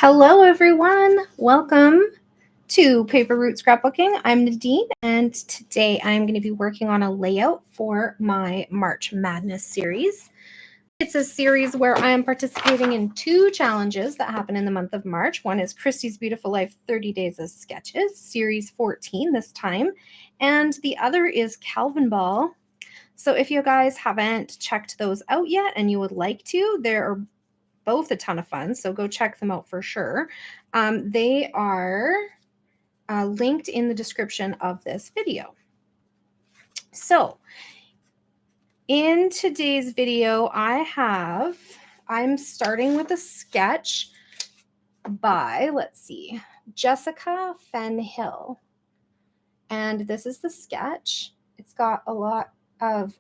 Hello, everyone. Welcome to Paper Root Scrapbooking. I'm Nadine, and today I'm going to be working on a layout for my March Madness series. It's a series where I am participating in two challenges that happen in the month of March. One is Christy's Beautiful Life 30 Days of Sketches, Series 14 this time, and the other is Calvin Ball. So if you guys haven't checked those out yet and you would like to, there are both a ton of fun, so go check them out for sure. They are linked in the description of this video. So in today's video, I'm starting with a sketch by, let's see, Jessica Fenhill. And this is the sketch. It's got a lot of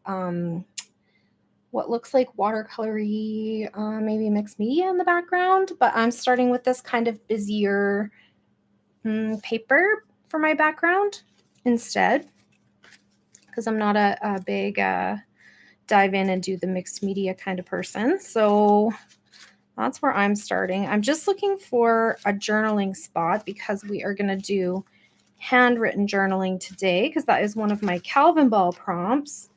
what looks like watercolory, maybe mixed media in the background, but I'm starting with this kind of busier paper for my background instead, because I'm not a big dive in and do the mixed media kind of person. So that's where I'm starting. I'm just looking for a journaling spot because we are going to do handwritten journaling today, because that is one of my Calvin Ball prompts.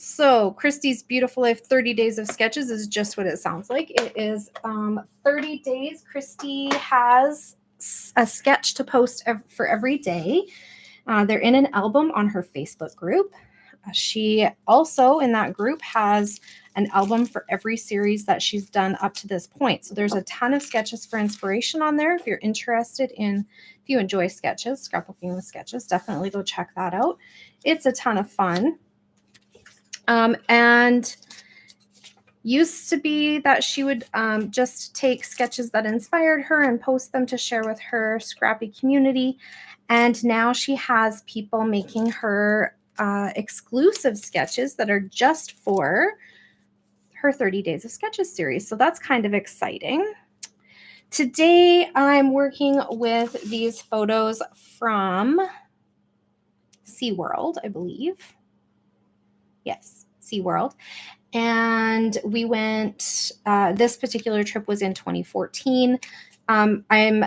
So Christy's Beautiful Life 30 Days of Sketches is just what it sounds like. It is 30 days. Christy has a sketch to post for every day. They're in an album on her Facebook group. She also, in that group, has an album for every series that she's done up to this point. So there's a ton of sketches for inspiration on there. If you're interested in, if you enjoy sketches, scrapbooking with sketches, definitely go check that out. It's a ton of fun. And used to be that she would just take sketches that inspired her and post them to share with her scrappy community. And now she has people making her exclusive sketches that are just for her 30 Days of Sketches series. So that's kind of exciting. Today, I'm working with these photos from SeaWorld, I believe. Yes, SeaWorld. And we went, this particular trip was in 2014. I'm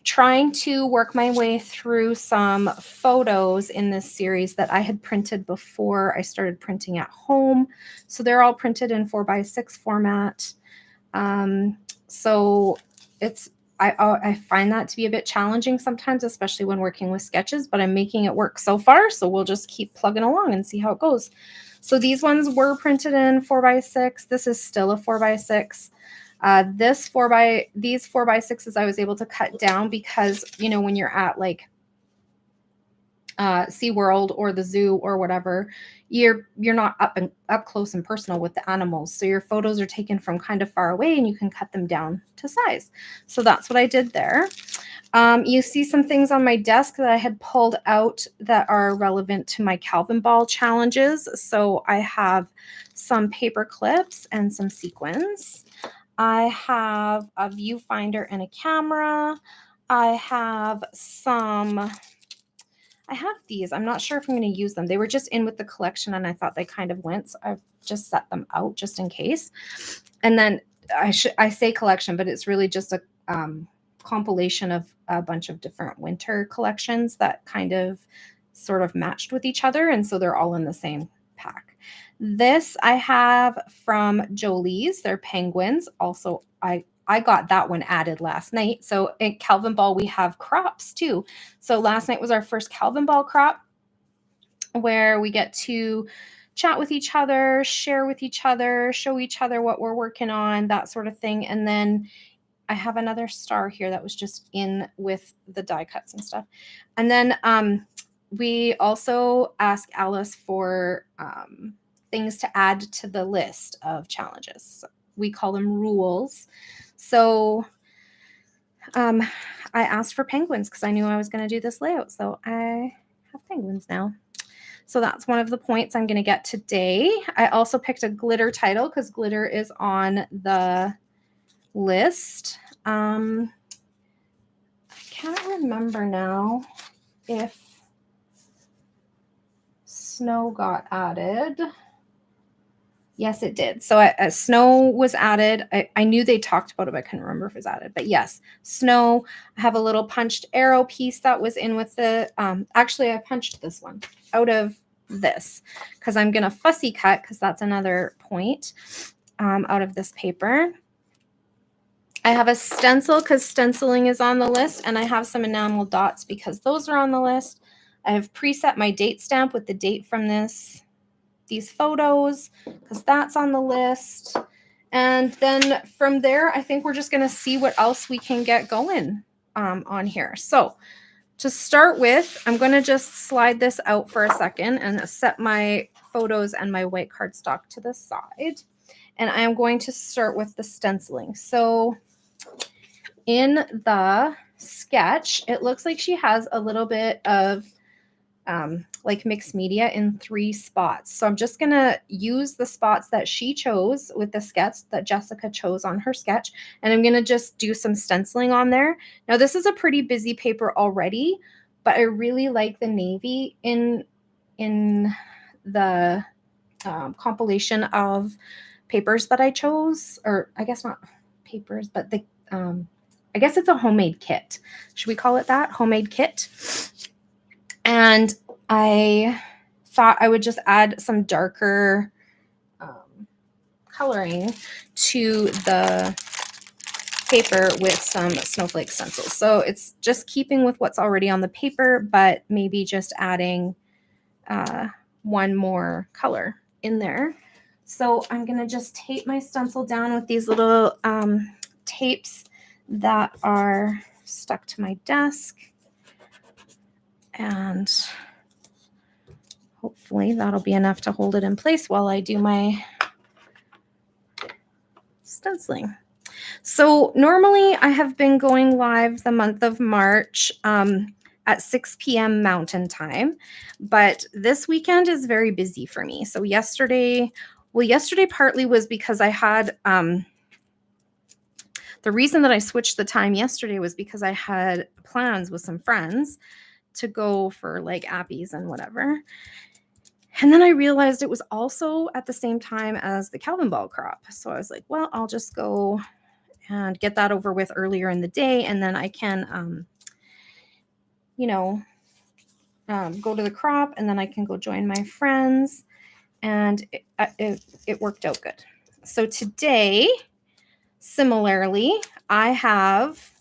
trying to work my way through some photos in this series that I had printed before I started printing at home. So they're all printed in 4x6 format. So I find that to be a bit challenging sometimes, especially when working with sketches, but I'm making it work so far. So we'll just keep plugging along and see how it goes. So these ones were printed in 4x6. This is still a 4x6. These 4x6s I was able to cut down because, you know, when you're at like SeaWorld or the zoo or whatever, you're not up close and personal with the animals. So your photos are taken from kind of far away and you can cut them down to size. So that's what I did there. You see some things on my desk that I had pulled out that are relevant to my Calvin Ball challenges. So I have some paper clips and some sequins. I have a viewfinder and a camera. I have these. I'm not sure if I'm going to use them. They were just in with the collection and I thought they kind of went. So I've just set them out just in case. And then I say collection, but it's really just a compilation of a bunch of different winter collections that kind of sort of matched with each other. And so they're all in the same pack. This I have from Jolie's. They're penguins. Also, I got that one added last night. So at Calvin Ball, we have crops too. So last night was our first Calvin Ball crop where we get to chat with each other, share with each other, show each other what we're working on, that sort of thing. And then I have another star here that was just in with the die cuts and stuff. And then we also ask Alice for things to add to the list of challenges. We call them rules. So I asked for penguins because I knew I was going to do this layout. So I have penguins now. So that's one of the points I'm going to get today. I also picked a glitter title because glitter is on the list. I can't remember now if snow got added. Yes, it did. So snow was added. I knew they talked about it, but I couldn't remember if it was added. But yes, snow. I have a little punched arrow piece that was in with the, actually I punched this one out of this because I'm going to fussy cut because that's another point out of this paper. I have a stencil because stenciling is on the list, and I have some enamel dots because those are on the list. I have preset my date stamp with the date from these photos because that's on the list. And then from there, I think we're just going to see what else we can get going on here. So to start with, I'm going to just slide this out for a second and set my photos and my white cardstock to the side. And I am going to start with the stenciling. So in the sketch, it looks like she has a little bit of like mixed media in 3 spots. So I'm just going to use the spots that she chose with the sketch that Jessica chose on her sketch. And I'm going to just do some stenciling on there. Now, this is a pretty busy paper already, but I really like the navy in the compilation of papers that I chose, or I guess not papers, but the I guess it's a homemade kit. Should we call it that? Homemade kit. And I thought I would just add some darker coloring to the paper with some snowflake stencils. So it's just keeping with what's already on the paper, but maybe just adding one more color in there. So I'm going to just tape my stencil down with these little tapes that are stuck to my desk. And hopefully that'll be enough to hold it in place while I do my stenciling. So normally I have been going live the month of March at 6 p.m. Mountain Time, but this weekend is very busy for me. So yesterday partly was because I had the reason that I switched the time yesterday was because I had plans with some friends to go for like appies and whatever. And then I realized it was also at the same time as the Calvin Ball crop. So I was like, well, I'll just go and get that over with earlier in the day. And then I can, go to the crop, and then I can go join my friends. And it worked out good. So today, similarly, I have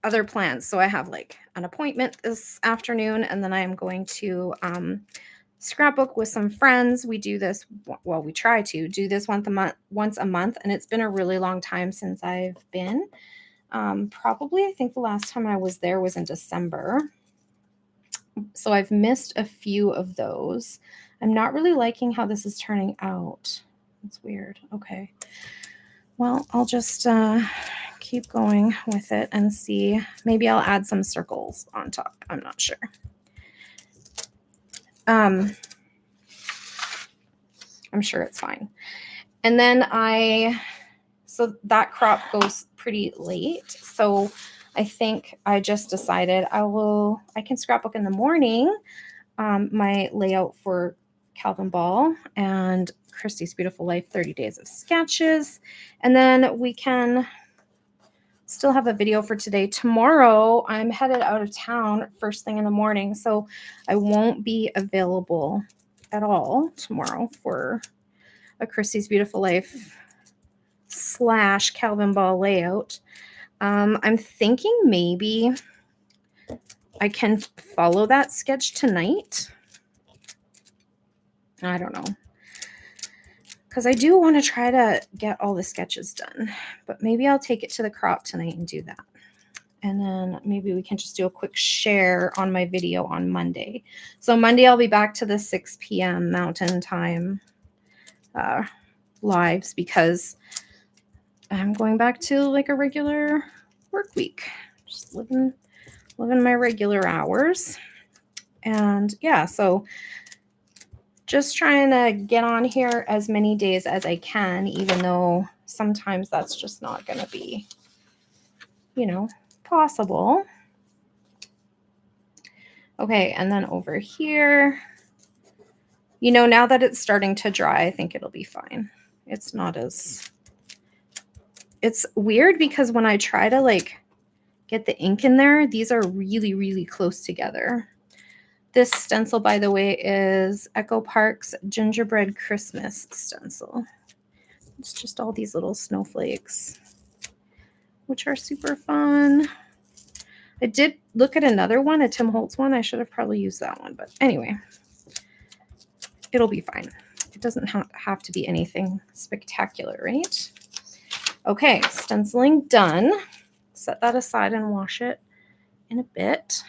other plans. So I have like an appointment this afternoon, and then I am going to scrapbook with some friends. We do this, well, we try to do this once a month, and it's been a really long time since I've been. Probably, I think the last time I was there was in December. So I've missed a few of those. I'm not really liking how this is turning out. It's weird. Okay. Well, I'll just keep going with it and see. Maybe I'll add some circles on top. I'm not sure. I'm sure it's fine. And then so that crop goes pretty late. So I think I just decided I can scrapbook in the morning, my layout for Calvin Ball and Christy's Beautiful Life 30 Days of Sketches. And then we can still have a video for today. Tomorrow, I'm headed out of town first thing in the morning, so I won't be available at all tomorrow for a Christy's Beautiful Life / Calvin Ball layout. I'm thinking maybe I can follow that sketch tonight. I don't know, because I do want to try to get all the sketches done, but maybe I'll take it to the crop tonight and do that. And then maybe we can just do a quick share on my video on Monday. So Monday, I'll be back to the 6 p.m. Mountain Time lives because I'm going back to like a regular work week, just living my regular hours. And yeah, so just trying to get on here as many days as I can, even though sometimes that's just not going to be, possible. Okay, and then over here, You know, now that it's starting to dry, I think it'll be fine. It's not as... It's weird because when I try to like get the ink in there, these are really, really close together. This stencil, by the way, is Echo Park's Gingerbread Christmas stencil. It's just all these little snowflakes, which are super fun. I did look at another one, a Tim Holtz one. I should have probably used that one, but anyway, it'll be fine. It doesn't have to be anything spectacular, right? Okay, stenciling done. Set that aside and wash it in a bit.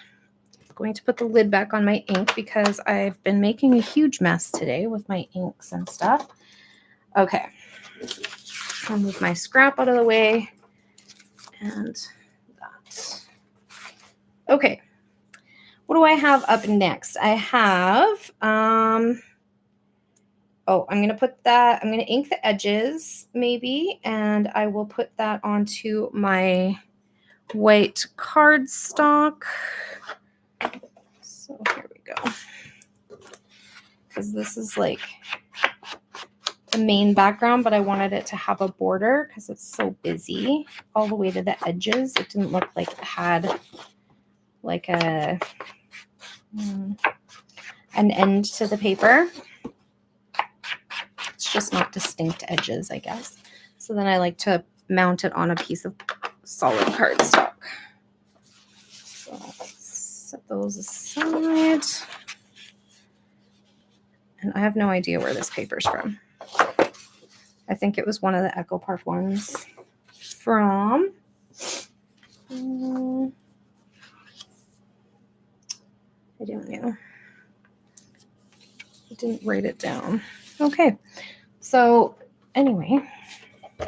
I'm going to put the lid back on my ink because I've been making a huge mess today with my inks and stuff. Okay, I'll move my scrap out of the way and that. Okay, what do I have up next? I have, I'm going to ink the edges maybe, and I will put that onto my white cardstock. So here we go. Because this is like the main background, but I wanted it to have a border because it's so busy all the way to the edges. It didn't look like it had like an end to the paper. It's just not distinct edges, I guess. So then I like to mount it on a piece of solid cardstock. So set those aside. And I have no idea where this paper's from. I think it was one of the Echo Park ones from... I don't know. I didn't write it down. Okay. So anyway,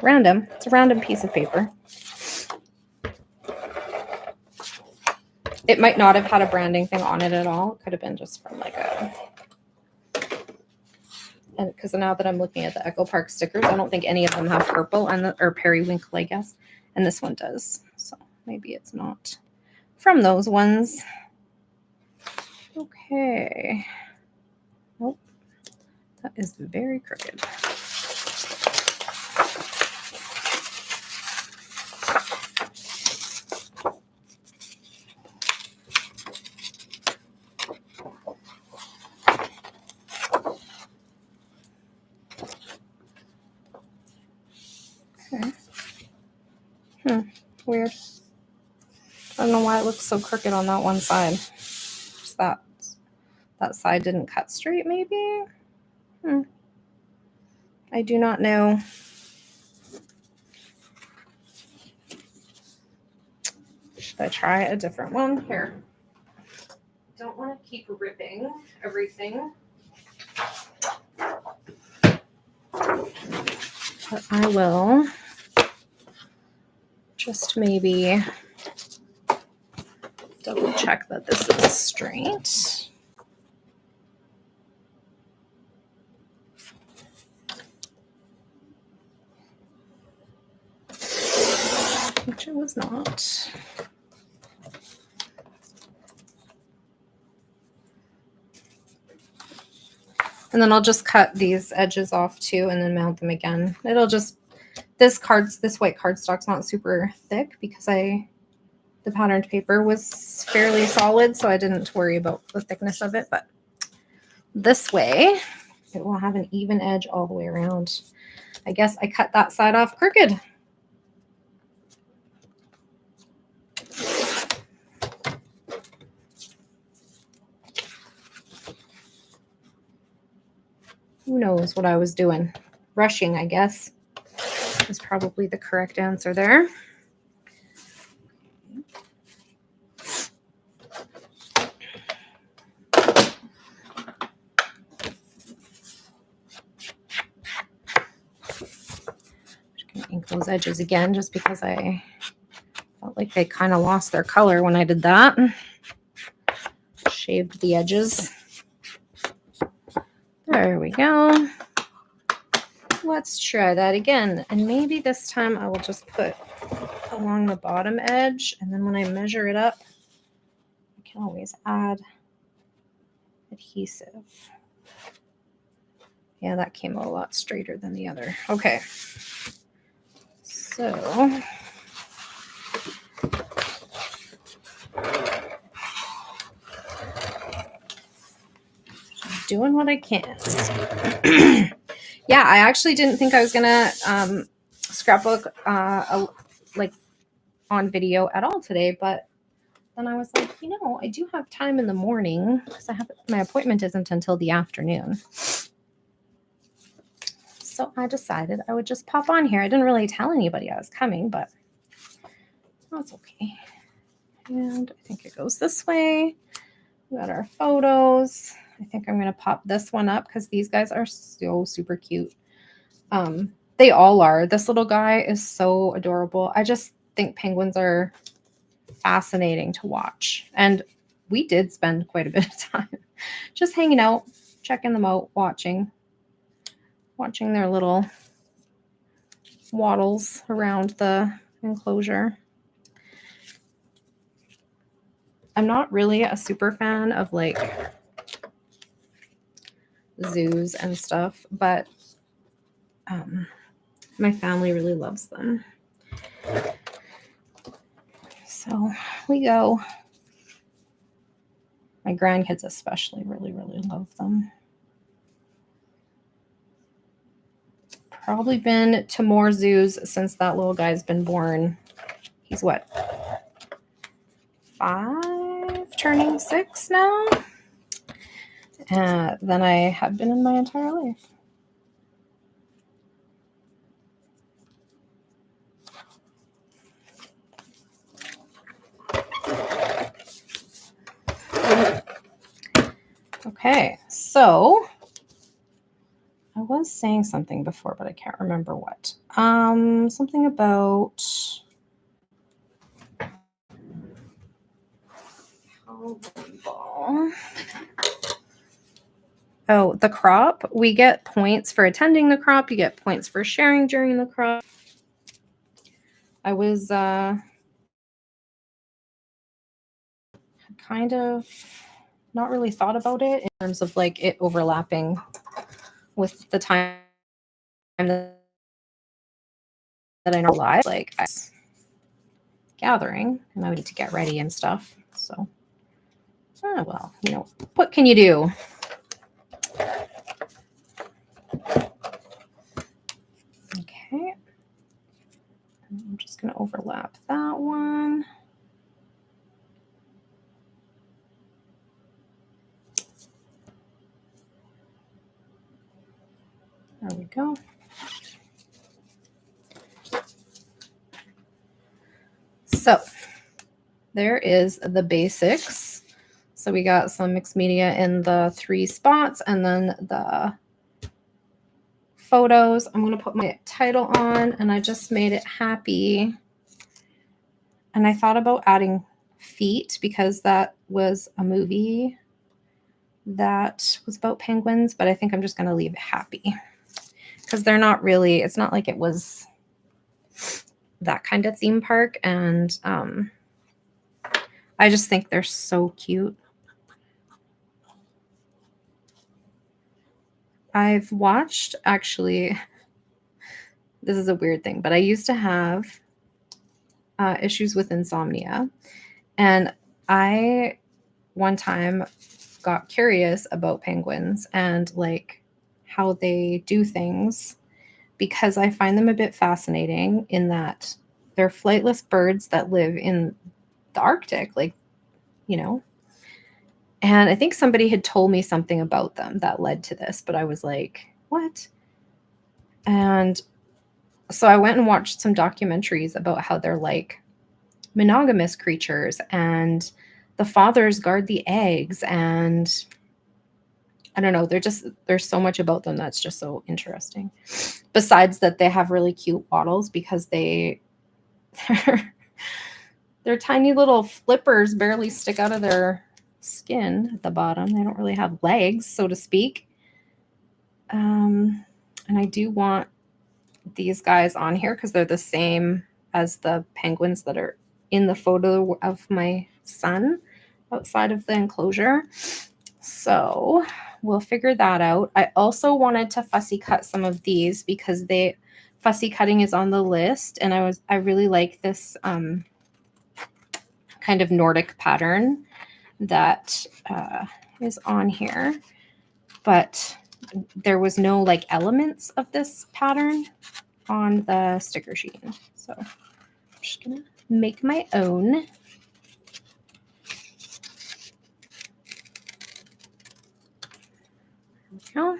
random. It's a random piece of paper. It might not have had a branding thing on it at all. It could have been just from like a... And because now that I'm looking at the Echo Park stickers, I don't think any of them have purple or periwinkle, I guess. And this one does. So maybe it's not from those ones. Okay. Nope. That is very crooked. Okay. Weird. I don't know why it looks so crooked on that one side. Just that side didn't cut straight, maybe? I do not know. Should I try a different one? Here. Don't want to keep ripping everything. But I will just maybe double check that this is straight. Which it was not. And then I'll just cut these edges off too and then mount them again. It'll just, this white cardstock's not super thick because the patterned paper was fairly solid, so I didn't worry about the thickness of it, but this way it will have an even edge all the way around. I guess I cut that side off crooked. Who knows what I was doing? Rushing, I guess, is probably the correct answer there. Ink those edges again just because I felt like they kind of lost their color when I did that. Shaved the edges. There we go. Let's try that again. And maybe this time I will just put along the bottom edge, and then when I measure it up, I can always add adhesive. Yeah, that came a lot straighter than the other. Okay. So doing what I can. Yeah, I actually didn't think I was gonna scrapbook like on video at all today, but then I was like, I do have time in the morning because my appointment isn't until the afternoon. So I decided I would just pop on here. I didn't really tell anybody I was coming, but that's okay. And I think it goes this way. We got our photos. I think I'm going to pop this one up because these guys are so super cute. They all are. This little guy is so adorable. I just think penguins are fascinating to watch. And we did spend quite a bit of time just hanging out, checking them out, watching their little waddles around the enclosure. I'm not really a super fan of like zoos and stuff, but my family really loves them. So we go. My grandkids especially really, really love them. Probably been to more zoos since that little guy's been born. He's what? 5, turning 6 now? Than I have been in my entire life. Okay, so I was saying something before, but I can't remember what. Something about oh, the crop. We get points for attending the crop. You get points for sharing during the crop. I was kind of not really thought about it in terms of like it overlapping with the time that I know live. Like I was gathering and I would need to get ready and stuff. So, well, what can you do? Okay. I'm just going to overlap that one. There we go. So there is the basics. So we got some mixed media in the 3 spots and then the photos. I'm going to put my title on and I just made it happy. And I thought about adding feet because that was a movie that was about penguins, but I think I'm just going to leave it happy because they're not really, it's not like it was that kind of theme park. And I just think they're so cute. I've watched, actually, this is a weird thing, but I used to have issues with insomnia. And I, one time, got curious about penguins and like how they do things because I find them a bit fascinating in that they're flightless birds that live in the Arctic, like, And I think somebody had told me something about them that led to this, but I was like, what? And so I went and watched some documentaries about how they're like monogamous creatures and the fathers guard the eggs. And I don't know, there's so much about them that's just so interesting. Besides that they have really cute waddles because they're tiny little flippers barely stick out of their skin at the bottom. They don't really have legs, so to speak. And I do want these guys on here because they're the same as the penguins that are in the photo of my son outside of the enclosure. So we'll figure that out. I also wanted to fussy cut some of these because fussy cutting is on the list, and I really like this kind of Nordic pattern that is on here, but there was no like elements of this pattern on the sticker sheet. So I'm just gonna make my own. There we go.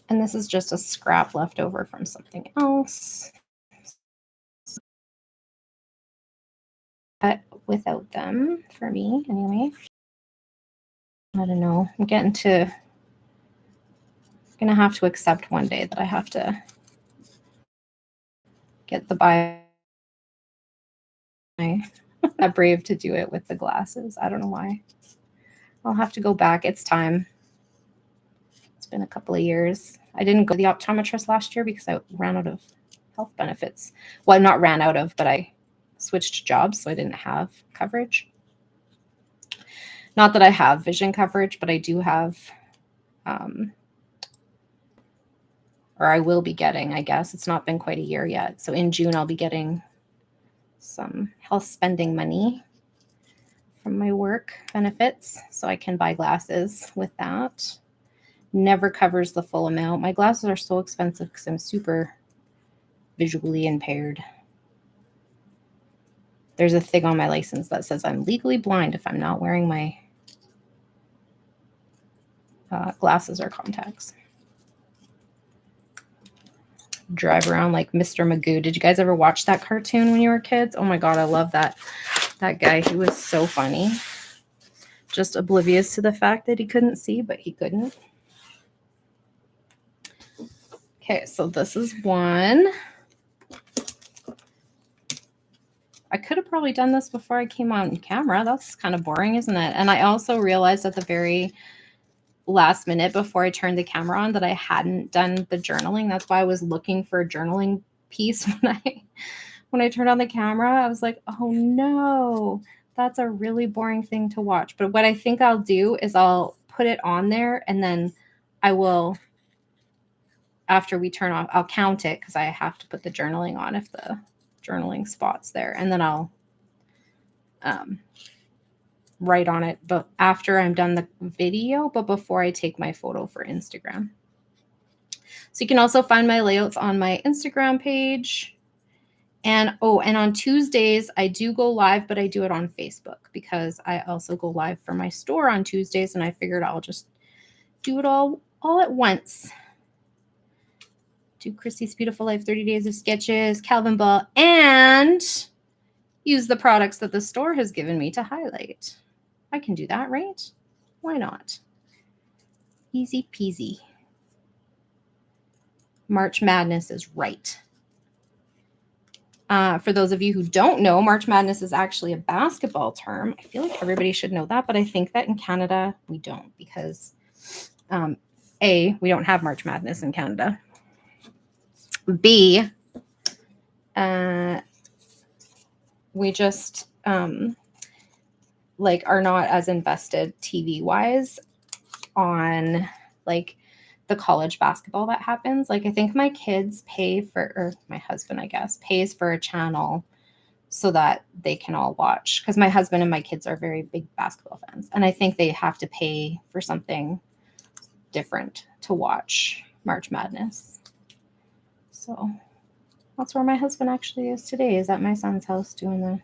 And this is just a scrap left over from something else. But without them, for me anyway. I don't know. I'm gonna have to accept one day that I have to get the I'm brave to do it with the glasses. I don't know why. I'll have to go back. It's time. It's been a couple of years. I didn't go to the optometrist last year because I ran out of health benefits. Well, not ran out of, but I switched jobs, so I didn't have coverage. Not that I have vision coverage, but I do have, or I will be getting, I guess. It's not been quite a year yet. So in June, I'll be getting some health spending money from my work benefits, so I can buy glasses with that. Never covers the full amount. My glasses are so expensive because I'm super visually impaired. There's a thing on my license that says I'm legally blind if I'm not wearing my glasses or contacts. Drive around like Mr. Magoo. Did you guys ever watch that cartoon when you were kids? Oh my God, I love that guy. He was so funny. Just oblivious to the fact that he couldn't see, but he couldn't. Okay, so this is one. I could have probably done this before I came on camera. That's kind of boring, isn't it? And I also realized at the very last minute before I turned the camera on that I hadn't done the journaling. That's why I was looking for a journaling piece when I turned on the camera. I was like, oh no, that's a really boring thing to watch. But what I think I'll do is I'll put it on there, and then I will, after we turn off, I'll count it because I have to put the journaling on if the journaling spot's there, and then I'll write on it, but after I'm done the video, but before I take my photo for Instagram. So you can also find my layouts on my Instagram page. And on Tuesdays, I do go live, but I do it on Facebook because I also go live for my store on Tuesdays, and I figured I'll just do it all at once. Do Chrissy's Beautiful Life 30 Days of Sketches, Calvin Ball, and use the products that the store has given me to highlight. I can do that, right? Why not? Easy peasy. March Madness is right. For those of you who don't know, March Madness is actually a basketball term. I feel like everybody should know that, but I think that in Canada we don't because A, we don't have March Madness in Canada. B, we just like are not as invested TV wise on like the college basketball that happens. Like I think my kids pay for, or my husband, I guess, pays for a channel so that they can all watch, because my husband and my kids are very big basketball fans, and I think they have to pay for something different to watch March Madness. So that's where my husband actually is today, is at my son's house doing the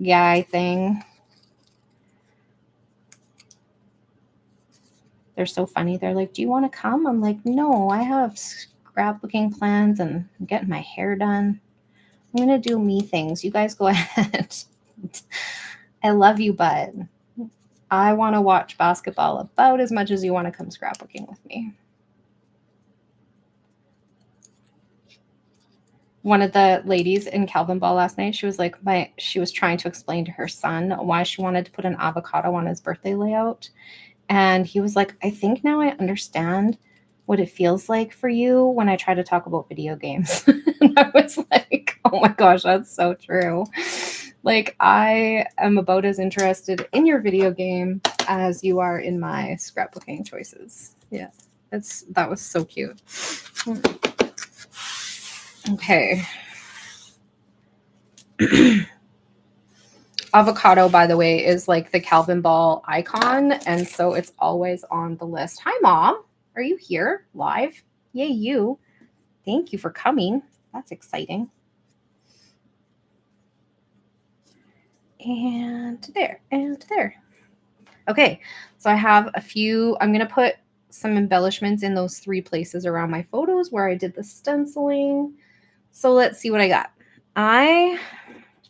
guy thing. They're so funny. They're like, do you want to come? I'm like, no, I have scrapbooking plans and I'm getting my hair done. I'm going to do me things. You guys go ahead. I love you, but I want to watch basketball about as much as you want to come scrapbooking with me. One of the ladies in Calvin Ball last night, she was like, she was trying to explain to her son why she wanted to put an avocado on his birthday layout. And he was like, I think now I understand what it feels like for you when I try to talk about video games. And I was like, oh my gosh, that's so true. Like, I am about as interested in your video game as you are in my scrapbooking choices. Yeah, that was so cute. Okay. Avocado, by the way, is like the Calvin Ball icon, and so it's always on the list. Hi, Mom. Are you here live? Yay, you. Thank you for coming. That's exciting. And there, and there. Okay, so I have a few. I'm going to put some embellishments in those 3 places around my photos where I did the stenciling. So let's see what I got.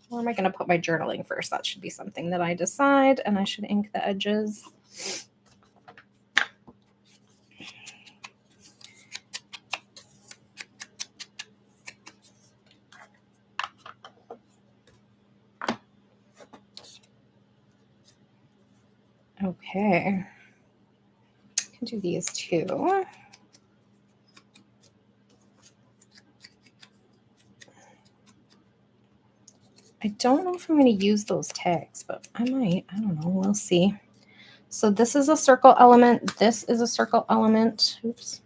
Where am I going to put my journaling first? That should be something that I decide, and I should ink the edges. Okay. I can do these too. I don't know if I'm going to use those tags, but I might. I don't know. We'll see. So this is a circle element. This is a circle element. Oops.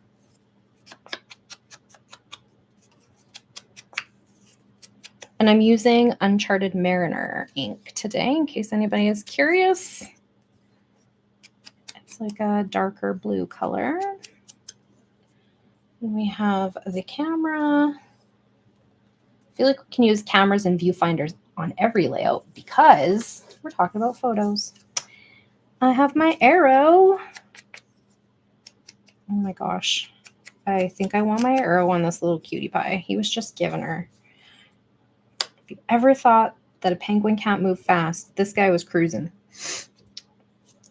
And I'm using Uncharted Mariner ink today, in case anybody is curious. It's like a darker blue color. And we have the camera. I feel like we can use cameras and viewfinders on every layout because we're talking about photos. I have my arrow. Oh my gosh. I think I want my arrow on this little cutie pie. He was just giving her. If you ever thought that a penguin can't move fast, this guy was cruising.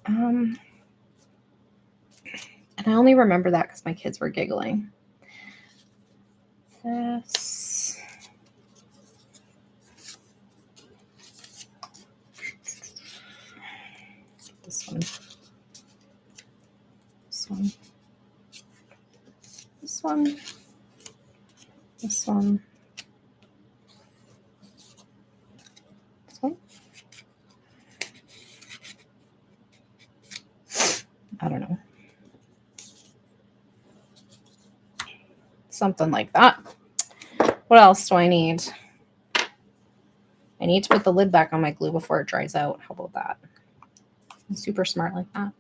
And I only remember that because my kids were giggling. This one. This one. This one. This one. This one. I don't know. Something like that. What else do I need? I need to put the lid back on my glue before it dries out. How about that? I'm super smart like that.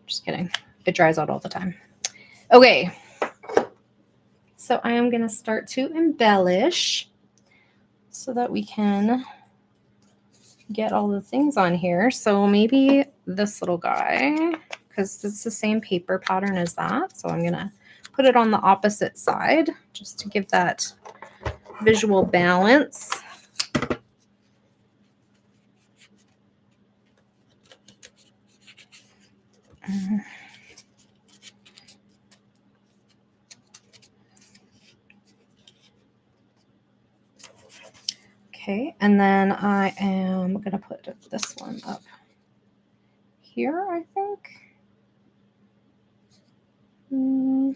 Just kidding. It dries out all the time. Okay. So I am going to start to embellish so that we can get all the things on here. So maybe this little guy, because it's the same paper pattern as that. So I'm going to put it on the opposite side just to give that visual balance. Okay, and then I am going to put this one up here, I think.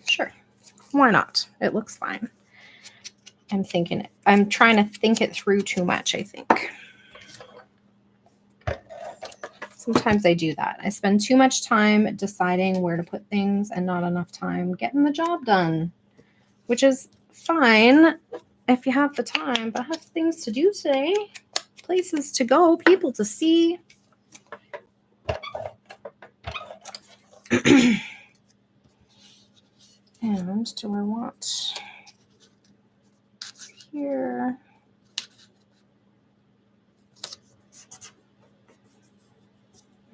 Sure. Why not? It looks fine. I'm trying to think it through too much, I think. Sometimes I do that. I spend too much time deciding where to put things and not enough time getting the job done, which is fine if you have the time, but I have things to do today, places to go, people to see. And do I want here?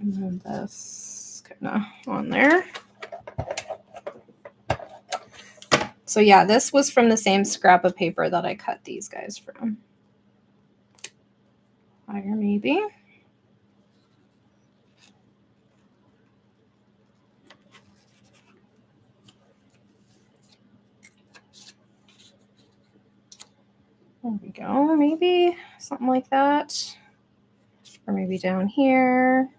And then this kind of on there. So yeah, this was from the same scrap of paper that I cut these guys from. Higher maybe. There we go. Maybe something like that. Or maybe down here.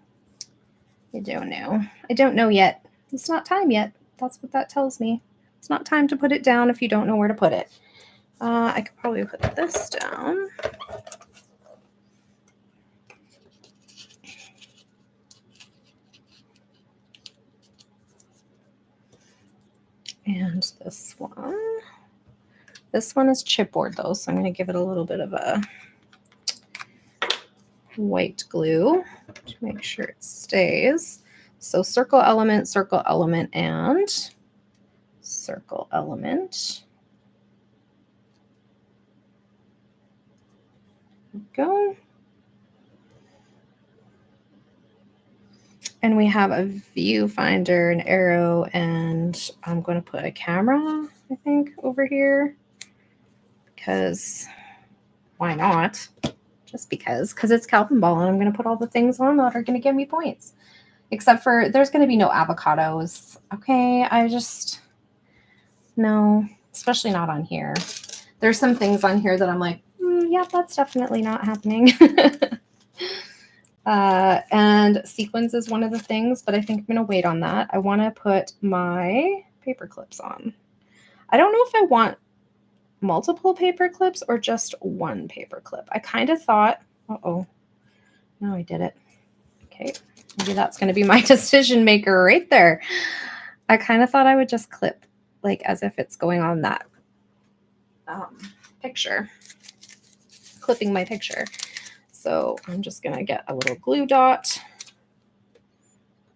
I don't know. I don't know yet. It's not time yet. That's what that tells me. It's not time to put it down if you don't know where to put it. I could probably put this down. And this one. This one is chipboard though, so I'm going to give it a little bit of a white glue to make sure it stays. So circle element, and circle element. There we go. And we have a viewfinder, an arrow, and I'm going to put a camera, I think, over here. Because why not? Just because it's Calvin Ball, and I'm going to put all the things on that are going to give me points. Except for there's going to be no avocados. Okay, no, especially not on here. There's some things on here that I'm like, yeah, that's definitely not happening. And sequins is one of the things, but I think I'm going to wait on that. I want to put my paper clips on. I don't know if I want multiple paper clips or just one paper clip. I kind of thought, no, I did it. Okay, maybe that's going to be my decision maker right there. I kind of thought I would just clip, like as if it's going on that picture, clipping my picture. So I'm just going to get a little glue dot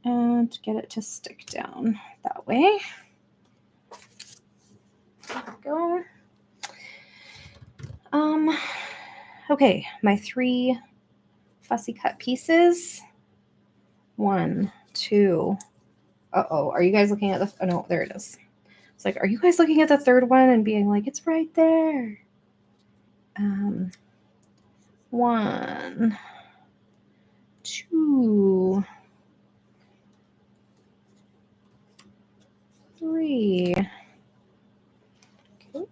and get it to stick down that way. There we go. Okay, my 3 fussy cut pieces. 1, 2. Are you guys looking at the, oh no, there it is. It's like, are you guys looking at the third one and being like, it's right there? 1, 2, 3. Okay.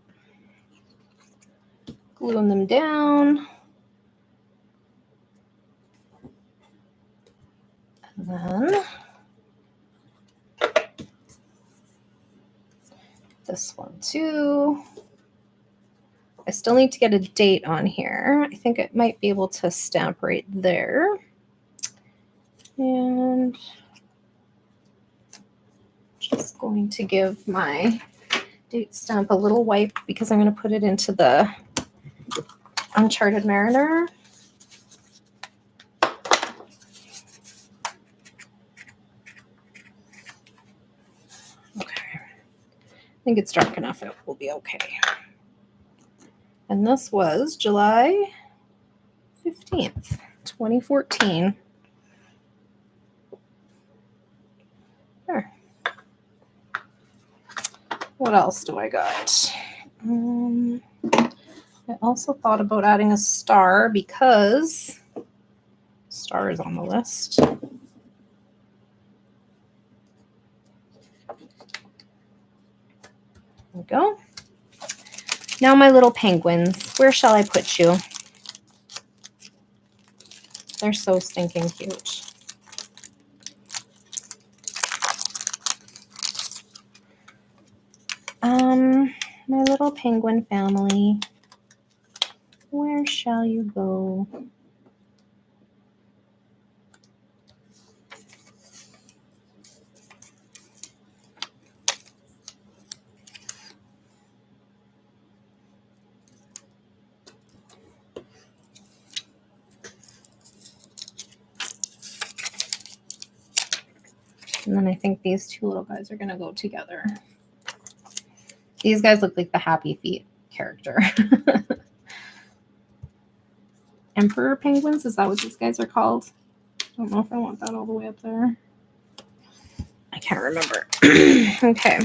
Gluing them down. And then this one too. I still need to get a date on here. I think it might be able to stamp right there. And just going to give my date stamp a little wipe because I'm going to put it into the Uncharted Mariner. Okay. I think it's dark enough. It will be okay. And this was July 15th, 2014. There. What else do I got? I also thought about adding a star because star is on the list. There we go. Now my little penguins, where shall I put you? They're so stinking cute. My little penguin family, where shall you go? And then I think these 2 little guys are going to go together. These guys look like the Happy Feet character. Emperor penguins, is that what these guys are called? I don't know if I want that all the way up there. I can't remember. Okay.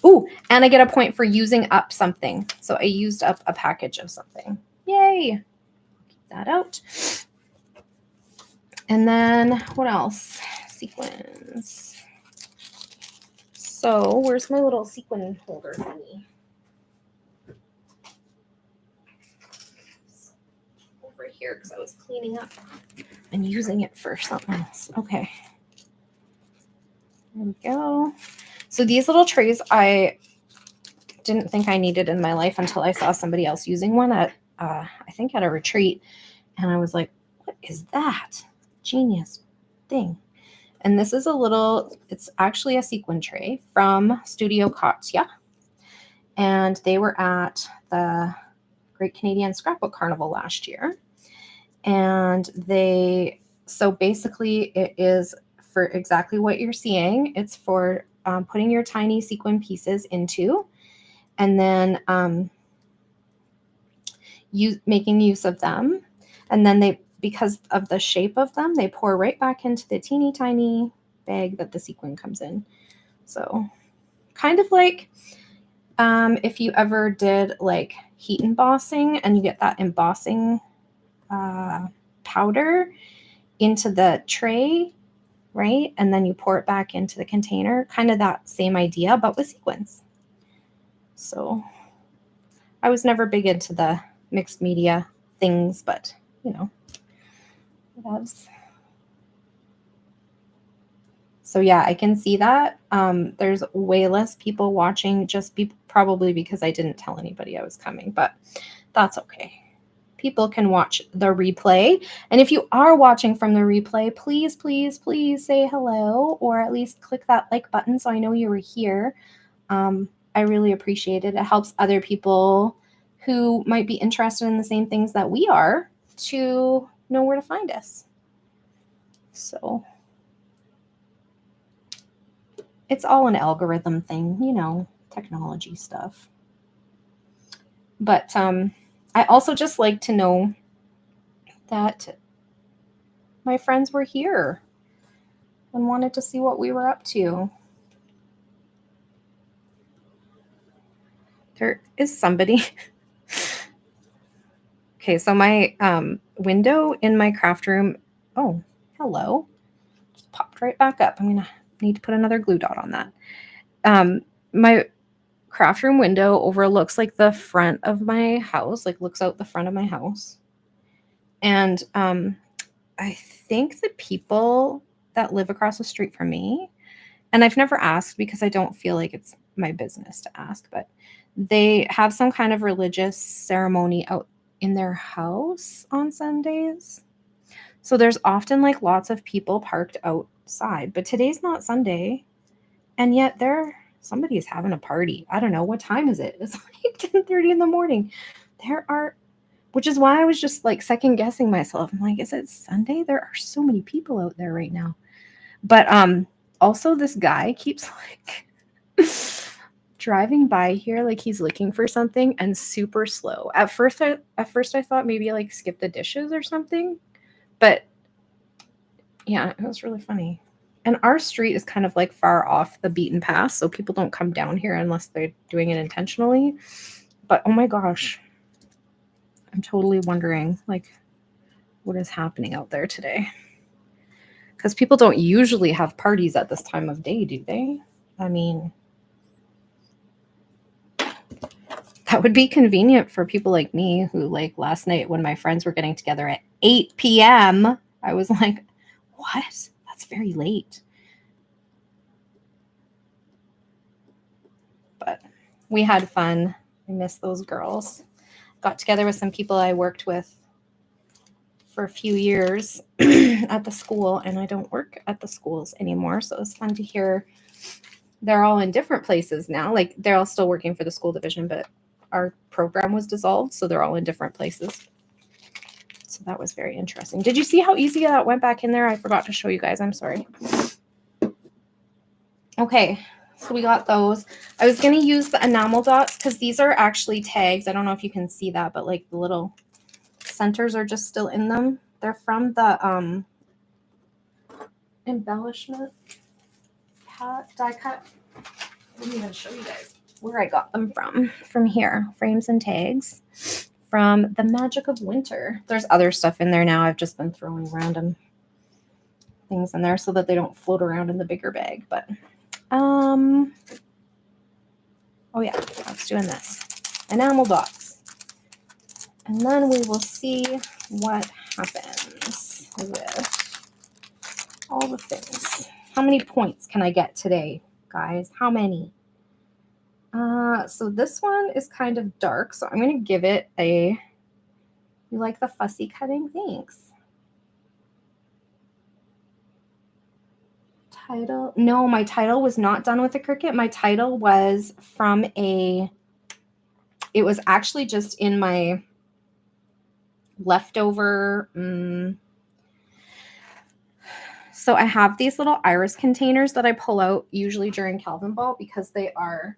Ooh, and I get a point for using up something. So I used up a package of something. Yay. Keep that out. And then what else? Sequins. So where's my little sequin holder thingy? Over here because I was cleaning up and using it for something else. Okay. There we go. So these little trays I didn't think I needed in my life until I saw somebody else using one at, I think at a retreat. And I was like, what is that? Genius thing. And this is it's actually a sequin tray from Studio Katya. And they were at the Great Canadian Scrapbook Carnival last year. And so basically it is for exactly what you're seeing. It's for putting your tiny sequin pieces into, and then making use of them. And then because of the shape of them, they pour right back into the teeny tiny bag that the sequin comes in. So kind of like if you ever did like heat embossing and you get that embossing powder into the tray, right? And then you pour it back into the container, kind of that same idea, but with sequins. So I was never big into the mixed media things, but you know, it was. So yeah, I can see that. There's way less people watching, probably because I didn't tell anybody I was coming, but that's okay. People can watch the replay. And if you are watching from the replay, please, please, please say hello, or at least click that like button so I know you were here. I really appreciate it. It helps other people who might be interested in the same things that we are to know where to find us. So it's all an algorithm thing, you know, technology stuff. But I also just like to know that my friends were here and wanted to see what we were up to. There is somebody. Okay, so my window in my craft room. Oh, hello. Just popped right back up. I'm gonna need to put another glue dot on that. My craft room window overlooks like the front of my house, like looks out the front of my house. And I think the people that live across the street from me, and I've never asked because I don't feel like it's my business to ask, but they have some kind of religious ceremony out in their house on Sundays. So there's often like lots of people parked outside, but today's not Sunday. And yet somebody's having a party. I don't know. What time is it? It's like 10:30 in the morning. Which is why I was just like second guessing myself. I'm like, is it Sunday? There are so many people out there right now. But also this guy keeps like driving by here like he's looking for something and super slow. At first I thought maybe like skip the dishes or something. But yeah, it was really funny. And our street is kind of like far off the beaten path, so people don't come down here unless they're doing it intentionally. But oh my gosh, I'm totally wondering like what is happening out there today. Because people don't usually have parties at this time of day, do they? I mean, that would be convenient for people like me who, like, last night when my friends were getting together at 8 p.m., I was like, what? That's very late. But we had fun. I miss those girls. Got together with some people I worked with for a few years at the school, and I don't work at the schools anymore. So it was fun to hear they're all in different places now. Like, they're all still working for the school division, but our program was dissolved, so they're all in different places. So that was very interesting. Did you see how easy that went back in there? I forgot to show you guys. I'm sorry. Okay, so we got those. I was going to use the enamel dots because these are actually tags. I don't know if you can see that, but like the little centers are just still in them. They're from the embellishment die cut. Let me even show you guys where I got them from here. Frames and tags from the Magic of Winter. There's other stuff in there now. I've just been throwing random things in there so that they don't float around in the bigger bag. But oh yeah, I was doing this. Enamel dots. And then we will see what happens with all the things. How many points can I get today, guys? How many? So this one is kind of dark, so I'm going to give it a, you like the fussy cutting? Thanks. title. No, my title was not done with a Cricut. My title was from it was actually just in my leftover. So I have these little iris containers that I pull out usually during Calvin Ball because they are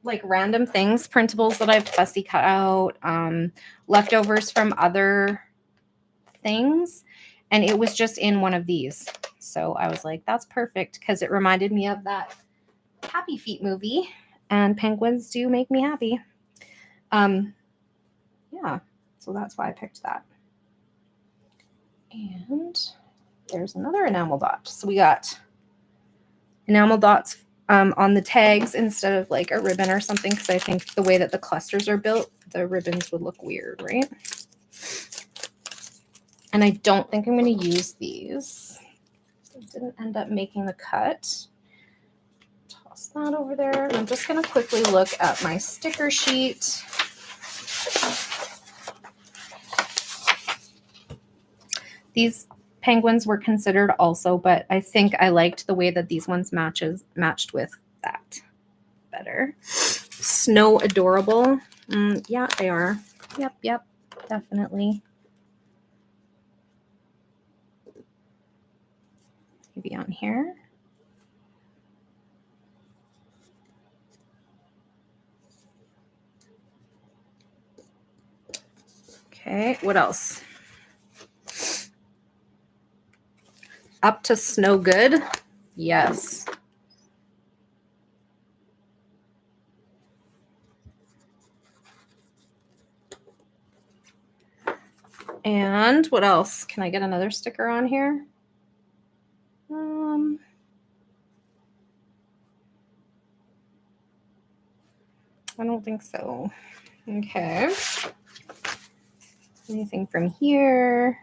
like random things, printables that I've fussy cut out, leftovers from other things. And it was just in one of these. So I was like, that's perfect because it reminded me of that Happy Feet movie. And penguins do make me happy. Yeah, so that's why I picked that. And there's another enamel dot. So we got enamel dots on the tags instead of like a ribbon or something, because I think the way that the clusters are built, the ribbons would look weird, right? And I don't think I'm going to use these. I didn't end up making the cut. Toss that over there. And I'm just going to quickly look at my sticker sheet. These penguins were considered also, but I think I liked the way that these ones matched with that better. Snow adorable. Yeah, they are. Yep, definitely. Maybe on here. Okay, what else? Up to Snow Good. Yes. And what else? Can I get another sticker on here? I don't think so. Okay. Anything from here?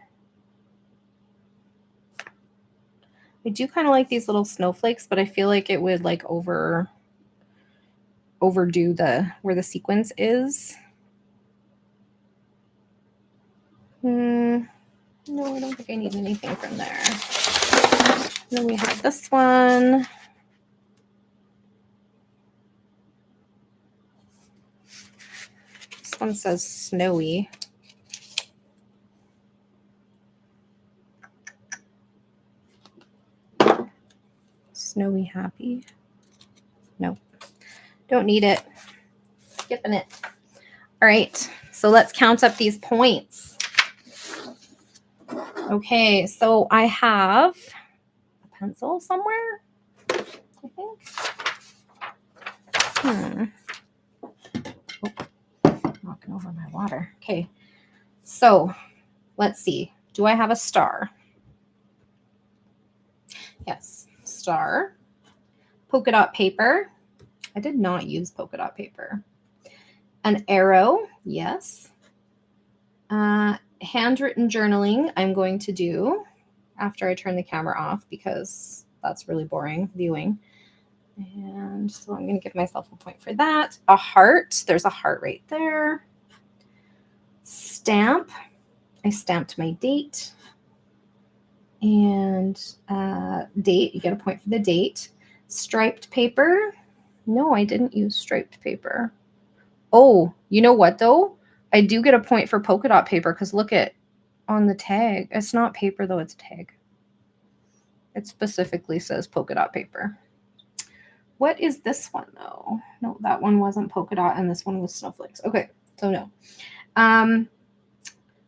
I do kind of like these little snowflakes, but I feel like it would like overdo where the sequence is. No, I don't think I need anything from there. Then we have this one. This one says snowy. Snowy happy. Nope. Don't need it. Skipping it. All right. So let's count up these points. Okay. So I have a pencil somewhere, I think. Knocking over my water. Okay. So let's see. Do I have a star? Yes. Star. Polka dot paper. I did not use polka dot paper. An arrow. Yes. Handwritten journaling I'm going to do after I turn the camera off because that's really boring viewing. And so I'm going to give myself a point for that. A heart. There's a heart right there. Stamp. I stamped my date. And date. You get a point for the date. Striped paper. No, I didn't use striped paper. Oh, you know what though? I do get a point for polka dot paper because look at on the tag. It's not paper though, it's a tag. It specifically says polka dot paper. What is this one though? No, that one wasn't polka dot and this one was snowflakes. Okay, so no.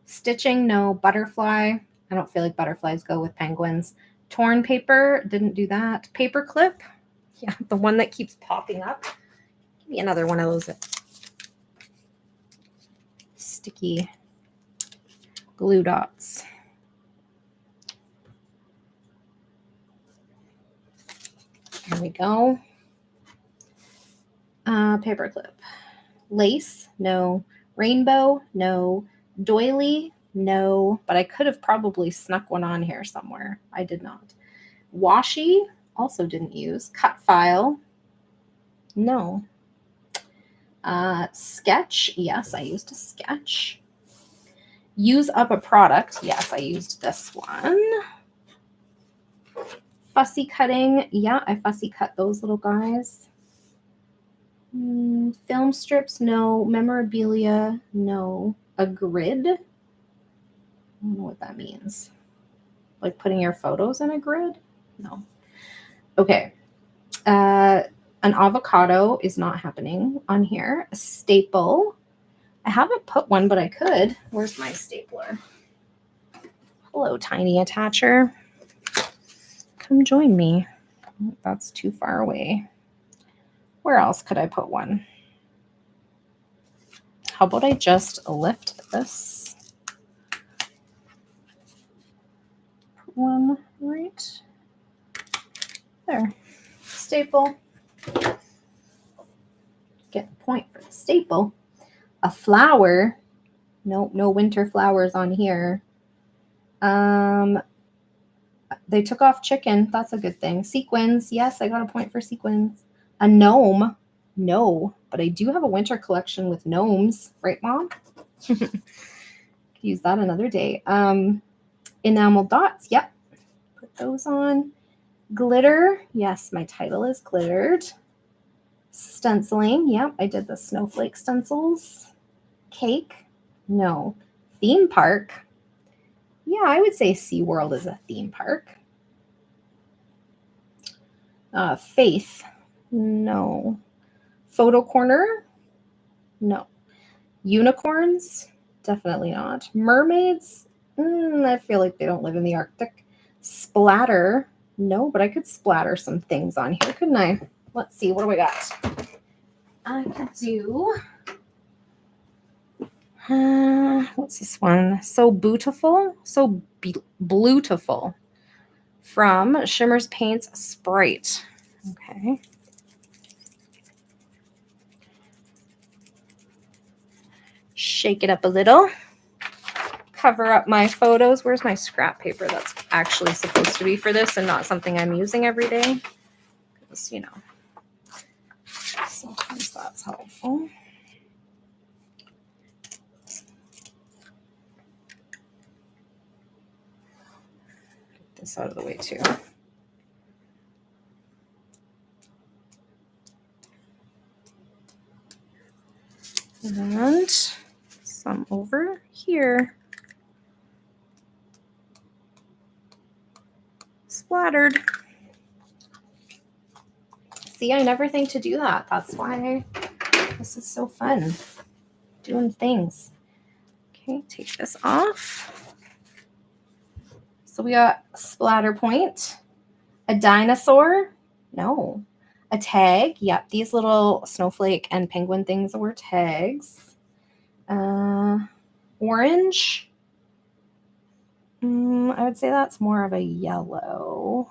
Stitching, no. Butterfly. I don't feel like butterflies go with penguins. Torn paper, didn't do that. Paper clip. Yeah, the one that keeps popping up. Give me another one of those sticky glue dots. There we go. Paper clip. Lace, no. Rainbow, no. Doily, no. But I could have probably snuck one on here somewhere. I did not. Washi, also didn't use. Cut file, no. Sketch, yes, I used a sketch. Use up a product, yes, I used this one. Fussy cutting. Yeah, I fussy cut those little guys. Film strips, no. Memorabilia, no. A grid? I don't know what that means. Like putting your photos in a grid? No. Okay. An avocado is not happening on here. A staple. I haven't put one, but I could. Where's my stapler? Hello, tiny attacher. Come join me. That's too far away. Where else could I put one? How about I just lift this? Put one right there. Staple. Get a point for the staple. A flower. Nope, no winter flowers on here. They took off chicken. That's a good thing. Sequins. Yes, I got a point for sequins. A gnome. No, but I do have a winter collection with gnomes. Right, Mom? Use that another day. Enamel dots. Yep. Put those on. Glitter. Yes, my title is glittered. Stenciling. Yep, I did the snowflake stencils. Cake. No. Theme park. Yeah, I would say SeaWorld is a theme park. Faith. No. Photo corner. No. Unicorns. Definitely not. Mermaids. I feel like they don't live in the Arctic. Splatter. No, but I could splatter some things on here, couldn't I? Let's see. What do we got? I could do... what's this one? So Beautiful. So Bluetiful. From Shimmers Paints Sprite. Okay. Shake it up a little. Cover up my photos. Where's my scrap paper that's actually supposed to be for this and not something I'm using every day? Because, you know, sometimes that's helpful. Get this out of the way too. And some over here. Splattered. See, I never think to do that. That's why this is so fun. Doing things. Okay, take this off. So we got splatter point. A dinosaur? No. A tag? Yep, these little snowflake and penguin things were tags. Orange? I would say that's more of a yellow.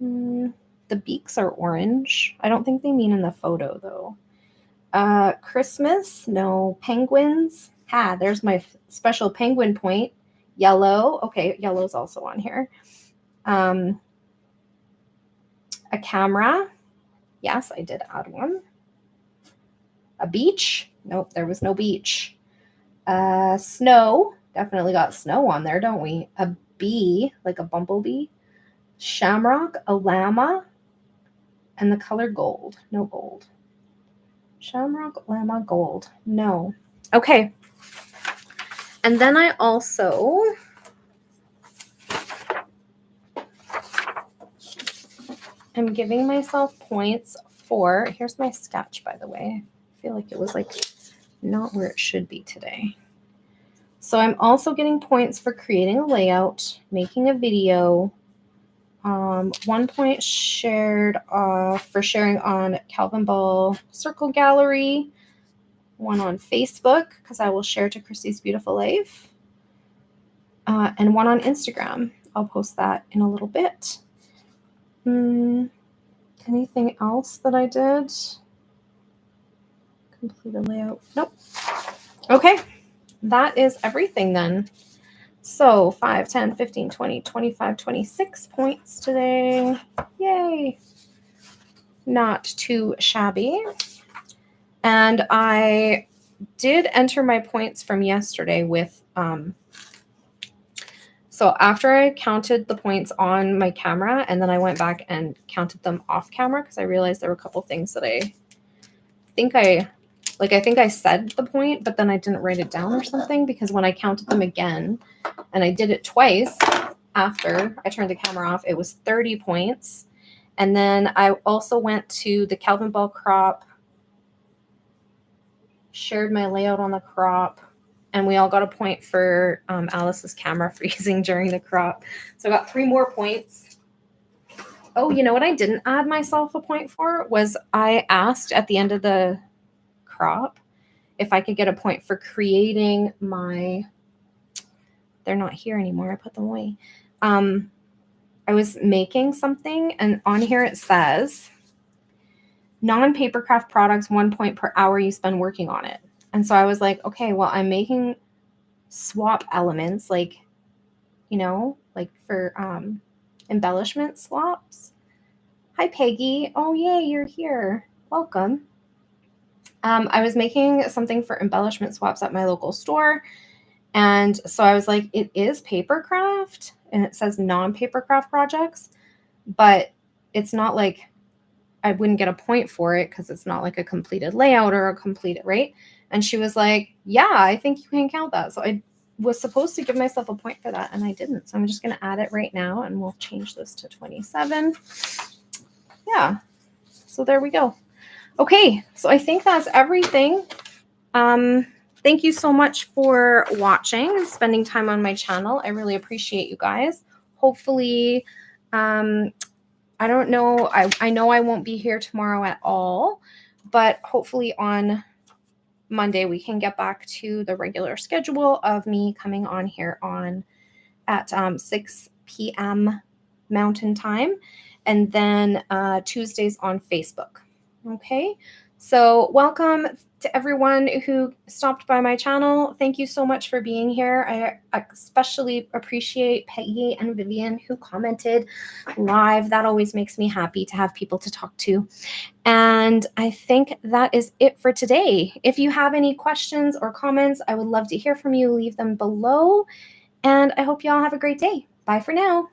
The beaks are orange. I don't think they mean in the photo, though. Christmas? No. Penguins? There's my special penguin point. Yellow. Okay, yellow's also on here. A camera. Yes, I did add one. A beach. Nope, there was no beach. Snow. Definitely got snow on there, don't we? A bee, like a bumblebee. Shamrock. A llama. And the color gold. No gold. Shamrock, llama, gold. No. Okay. And then I also... I'm giving myself points for, here's my sketch, by the way. I feel like it was like not where it should be today. So I'm also getting points for creating a layout, making a video, 1 point shared for sharing on Calvin Ball Circle Gallery, 1 on Facebook, because I will share to Chrissy's Beautiful Life, and 1 on Instagram. I'll post that in a little bit. Anything else that I did? Complete a layout. Nope. Okay. That is everything then. So 5, 10, 15, 20, 25, 26 points today. Yay. Not too shabby. And I did enter my points from yesterday with So after I counted the points on my camera, and then I went back and counted them off camera because I realized there were a couple things that I think I said the point, but then I didn't write it down or something, because when I counted them again, and I did it twice after I turned the camera off, it was 30 points. And then I also went to the Calvin Ball crop, shared my layout on the crop, and we all got a point for Alice's camera freezing during the crop. So I got 3 more points. Oh, you know what I didn't add myself a point for was I asked at the end of the crop if I could get a point for creating my, they're not here anymore, I put them away. I was making something, and on here it says non-paper craft products, 1 point per hour you spend working on it. And so I was like, okay, well, I'm making swap elements, like, like for embellishment swaps. Hi, Peggy. Oh, yay, you're here. Welcome. I was making something for embellishment swaps at my local store. And so I was like, it is paper craft, and it says non-paper craft projects, but it's not like I wouldn't get a point for it because it's not like a completed layout or a completed, right? And she was like, yeah, I think you can count that. So I was supposed to give myself a point for that, and I didn't. So I'm just going to add it right now, and we'll change this to 27. Yeah. So there we go. Okay. So I think that's everything. Thank you so much for watching and spending time on my channel. I really appreciate you guys. Hopefully, I don't know. I know I won't be here tomorrow at all, but hopefully on Monday we can get back to the regular schedule of me coming on here at 6 p.m. Mountain Time, and then Tuesdays on Facebook. Okay, so welcome to everyone who stopped by my channel. Thank you so much for being here. I especially appreciate Peggy and Vivian who commented live. That always makes me happy to have people to talk to. And I think that is it for today. If you have any questions or comments, I would love to hear from you. Leave them below. And I hope you all have a great day. Bye for now.